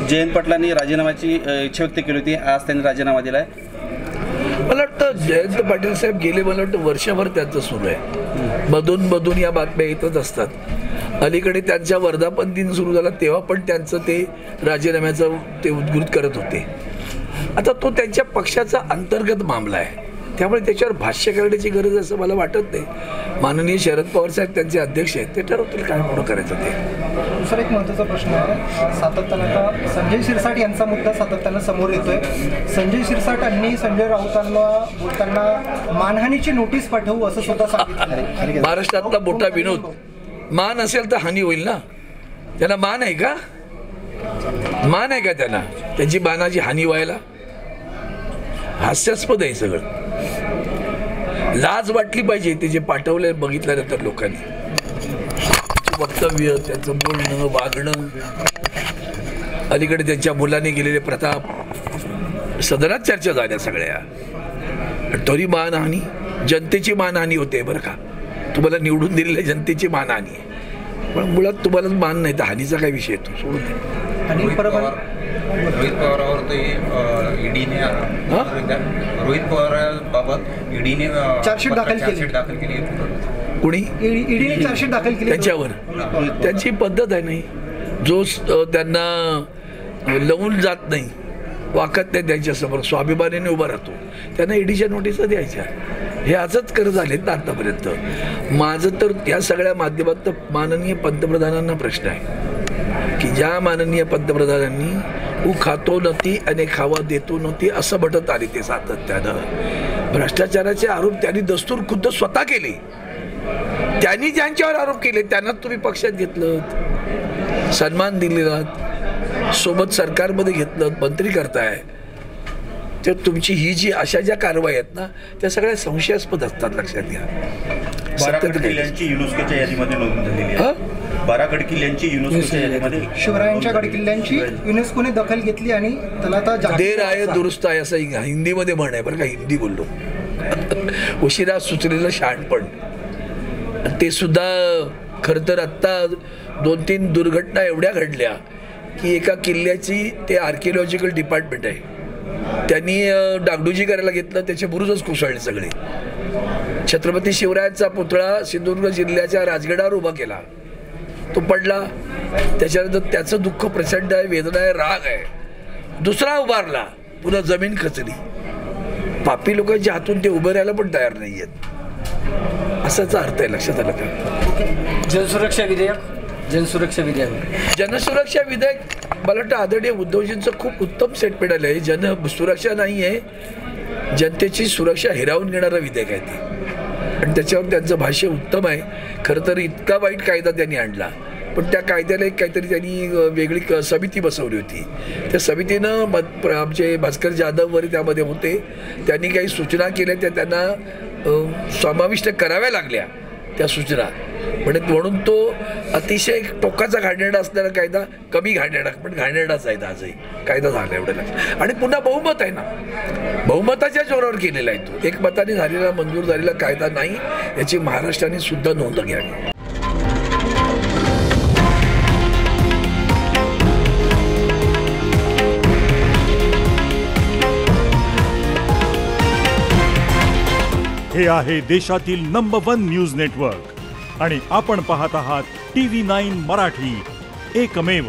जयंत पाटलांनी राजीनाम्याची इच्छा व्यक्त केली होती, आज त्यांनी राजीनामा दिला आहे. मला वाटतं जयंत पाटील साहेब गेले, मला वाटतं वर्षभर त्यांचं सुरू आहे. मधून या बातम्या येतच असतात. अलीकडे त्यांच्या वर्धापन दिन सुरू झाला तेव्हा पण त्यांचं ते राजीनाम्याचं ते उद्घृत करत होते. आता तो त्यांच्या पक्षाचा अंतर्गत मामला आहे, त्यामुळे त्याच्यावर भाष्य करण्याची गरज असं मला वाटत नाही. माननीय शरद पवार साहेब त्यांचे अध्यक्ष आहेत, ते ठरवतील काय पुढं करायचं ते. दुसरा एक महत्त्वाचा प्रश्न आहे, सातत्यानं आता संजय शिरसाट यांचा मुद्दा सातत्यानं समोर येतोय. संजय शिरसाटांनी संजय राऊतांना बोलताना मानहानीची नोटीस पाठवू असं सुद्धा सांगितलं. महाराष्ट्रातला मोठा विनोद, मान असेल तर हानी होईल ना. त्यांना मान आहे का? मान आहे का त्यांना? त्यांची मानाची हानी व्हायला? हास्यास्पद आहे सगळं. लाज वाटली पाहिजे ते जे पाठवलंय बघितल्यानंतर लोकांनी. वक्तव्य, त्यांचं बोलणं, वागणं, अलीकडे त्यांच्या मुलांनी गेलेले प्रताप, सदनात चर्चा झाल्या सगळ्या. तरी मानहानी, जनतेची मानहानी होते बरं का. तुम्हाला निवडून दिलेल्या जनतेची मानहानी आहे, पण मुळात तुम्हाला मान नाही तर हानीचा काय विषय येतो सोडून द्या. आणि रोहित पवारावर ईडीने रोहित पवाराबाबत ईडीने चार्जशीट दाखल केली. कोणी? ईडीने चार्जशीट दाखल केली त्यांच्यावर. त्यांची पद्धत आहे नाही, जो त्यांना लवून जात नाही, वाकत नाही त्यांच्यासमोर, स्वाभिमानाने उभा राहतो, त्यांना ईडीच्या नोटिसा द्यायच्या. हे आजच करत झालेत ना आतापर्यंत. माझं तर या सगळ्या माध्यमात माननीय पंतप्रधानांना प्रश्न आहे की ज्या माननीय पंतप्रधानांनी ऊ खातो नव्हती आणि खावा देतो नव्हती असं म्हणत आले ते सातत्यानं. भ्रष्टाचाराचे आरोप त्यांनी दस्तूर खुद्द स्वतः केले. त्यांनी ज्यांच्यावर आरोप केले त्यांना तुम्ही पक्षात घेतलं, सन्मान दिलेला, सोबत सरकारमध्ये घेतलं, मंत्री करताय. तर तुमची ही जी अशा ज्या कारवाई आहेत ना त्या सगळ्या संशयास्पद असतात, लक्षात घ्या. 12 किल्ल्यांची युनेस्कोच्या यादीमध्ये नोंद झालेली आहे. 12 किल्ल्यांची युनेस्कोच्या यादीमध्ये, शिवरायांच्या गड किल्ल्यांची युनेस्कोने दखल घेतली आणि त्याला आता देर आहे दुरुस्त आहे असं हिंदीमध्ये म्हण आहे बरं का. हिंदी बोललो. उशिरा सुचलेलं शहाणपण. ते सुद्धा खरं तर आत्ता 2-3 दुर्घटना एवढ्या घडल्या की एका किल्ल्याची ते आर्किओलॉजिकल डिपार्टमेंट आहे, त्यांनी डागडुजी करायला घेतलं, त्याचे बुरुजच कोसळले सगळे. छत्रपती शिवरायांचा पुतळा सिंधुदुर्ग जिल्ह्याच्या राजगडावर उभा केला, तो पडला. त्याच्यानंतर त्याचं दुःख प्रचंड आहे, वेदना आहे, राग आहे. दुसरा उभारला, पुन्हा जमीन खचली. पापी लोकांच्या हातून ते उभं राहायला पण तयार नाही आहेत, असाचा अर्थ आहे. लक्षात आलं का? जनसुरक्षा विधेयक मला वाटतं आदरणीय उद्धवजींचं खूप उत्तम स्टेटमेंट आलं आहे. जनसुरक्षा नाही आहे, जनतेची सुरक्षा हिरावून घेणारं विधेयक आहे ते. आणि त्याच्यावर त्यांचं भाष्य उत्तम आहे. खरं तर इतका वाईट कायदा त्यांनी आणला, पण त्या कायद्याला एक काहीतरी त्यांनी वेगळी समिती बसवली होती. त्या समितीनं आमचे भास्कर जाधव वगैरे त्यामध्ये होते, त्यांनी काही सूचना केल्या, त्या त्यांना समाविष्ट कराव्या लागल्या त्या सूचना. म्हणून तो अतिशय टोकाचा घाणेरडा असणारा कायदा कमी घाणेरडा पण घाणेरडाच आहे आजही कायदा झाला एवढं लक्षात. आणि पुन्हा बहुमत आहे ना, बहुमताच्या जोरावर केलेला आहे तो. एकमताने झालेला मंजूर झालेला कायदा नाही, याची महाराष्ट्राने सुद्धा नोंद घ्यावी. हे आहे देशातील नंबर 1 न्यूज नेटवर्क आणि आपण पाहत आहात TV9 मराठी, एकमेव.